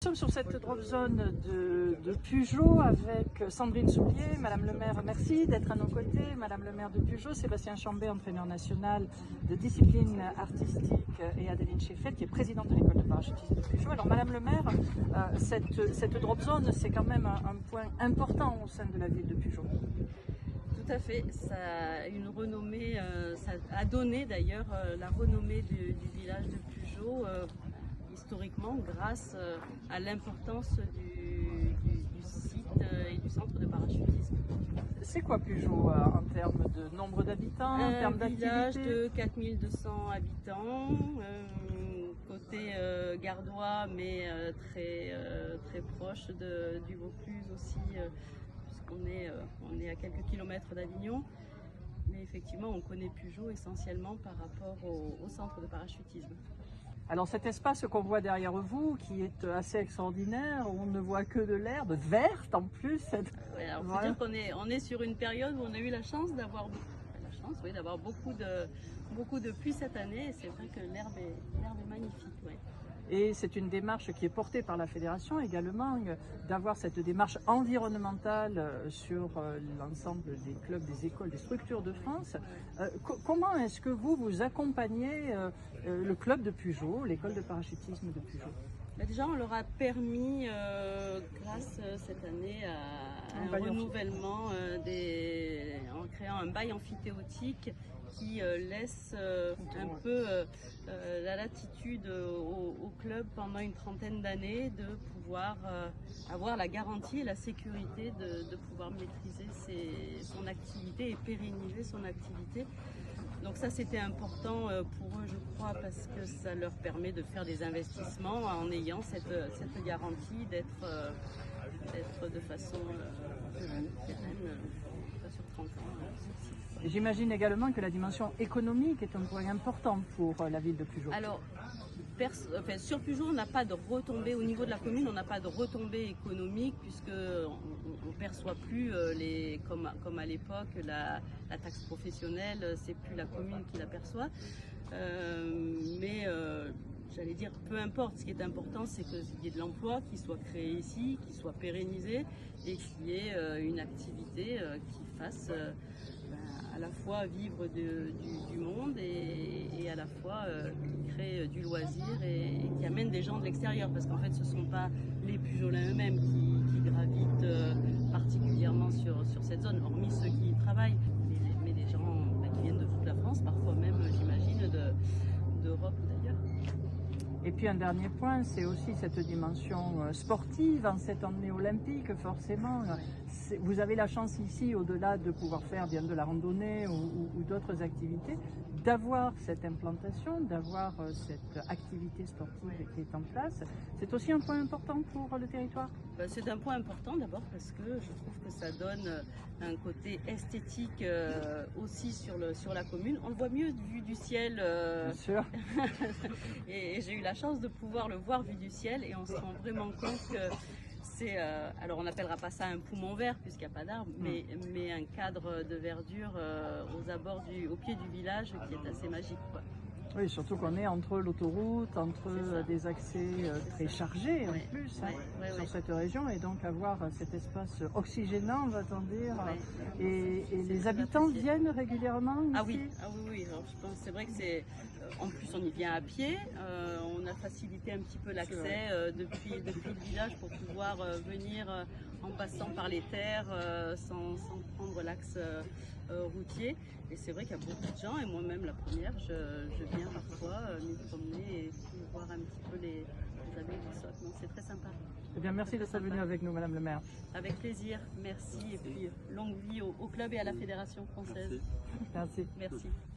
Nous sommes sur cette drop zone de Pugeot avec Sandrine Soulier. Madame le maire, merci d'être à nos côtés. Madame le maire de Pugeot, Sébastien Chambet, entraîneur national de discipline artistique, et Adeline Cheffet, qui est présidente de l'école de parachutisme de Pugeot. Alors Madame le maire, cette drop zone, c'est quand même un point important au sein de la ville de Pugeot. Tout à fait, ça a une renommée, ça a donné d'ailleurs la renommée du village de Pugeot historiquement grâce à l'importance du site et du centre de parachutisme. C'est quoi Pugeot en termes de nombre d'habitants, en termes d'activité? Un village de 4200 habitants, côté gardois mais très proche du Vaucluse aussi, puisqu'on est à quelques kilomètres d'Avignon. Mais effectivement, on connaît Pugeot essentiellement par rapport au centre de parachutisme. Alors cet espace qu'on voit derrière vous, qui est assez extraordinaire, où on ne voit que de l'herbe verte en plus. Ouais, alors faut dire qu'on est sur une période où on a eu la chance d'avoir beaucoup de pluie cette année, et c'est vrai que l'herbe est magnifique. Ouais. Et c'est une démarche qui est portée par la fédération également, d'avoir cette démarche environnementale sur l'ensemble des clubs, des écoles, des structures de France. Comment est-ce que vous accompagnez le club de Pugeot, l'école de parachutisme de Pugeot? Déjà, on leur a permis, grâce cette année, à un renouvellement en créant un bail amphithéotique qui laisse un peu la latitude au club pendant une trentaine d'années de pouvoir avoir la garantie et la sécurité de pouvoir maîtriser son activité et pérenniser son activité. Donc ça, c'était important pour eux, je crois, parce que ça leur permet de faire des investissements en ayant cette garantie d'être de façon pérenne sur 30 ans. J'imagine également que la dimension économique est un point important pour la ville de Pugeot. Alors, sur Pugeot, on n'a pas de retombée, au niveau de la commune, on n'a pas de retombée économique, puisqu'on ne perçoit plus, comme à l'époque, la taxe professionnelle, c'est plus la commune qui la perçoit. J'allais dire, peu importe, ce qui est important, c'est qu'il y ait de l'emploi qui soit créé ici, qui soit pérennisé, et qu'il y ait une activité qui fasse à la fois vivre du monde et à la fois qui crée du loisir et qui amène des gens de l'extérieur, parce qu'en fait ce ne sont pas les Pujolais eux-mêmes qui gravitent particulièrement sur cette zone, hormis ceux qui y travaillent, mais des gens qui viennent de toute la France, parfois même j'imagine d'Europe ou d'ailleurs. Et puis un dernier point, c'est aussi cette dimension sportive en cette année olympique, forcément. Vous avez la chance ici, au-delà de pouvoir faire bien de la randonnée ou d'autres activités, d'avoir cette implantation, d'avoir cette activité sportive qui est en place. C'est aussi un point important pour le territoire? C'est un point important d'abord parce que je trouve que ça donne un côté esthétique aussi sur la commune. On le voit mieux vu du ciel. Bien sûr. Et j'ai eu la chance de pouvoir le voir vu du ciel, et on se rend vraiment compte que c'est, alors on n'appellera pas ça un poumon vert puisqu'il n'y a pas d'arbres, mais un cadre de verdure au pied du village qui est assez magique, quoi. Oui, surtout qu'on est entre l'autoroute, entre des accès très chargés en plus sur cette région, et donc avoir cet espace oxygénant, on va-t-on dire. Et les habitants viennent régulièrement ici? Ah oui. Alors, je pense c'est vrai que c'est en plus on y vient à pied. On a facilité un petit peu l'accès depuis le village pour pouvoir venir en passant par les terres sans prendre l'axe routier. Et c'est vrai qu'il y a beaucoup de gens, et moi-même la première, je viens parfois m'y promener et voir un petit peu les abeilles qui sautent. Donc c'est très sympa. Eh bien, merci d'être venue avec nous, Madame le maire. Avec plaisir, merci, et puis longue vie au club et à la Fédération française. Merci. Merci.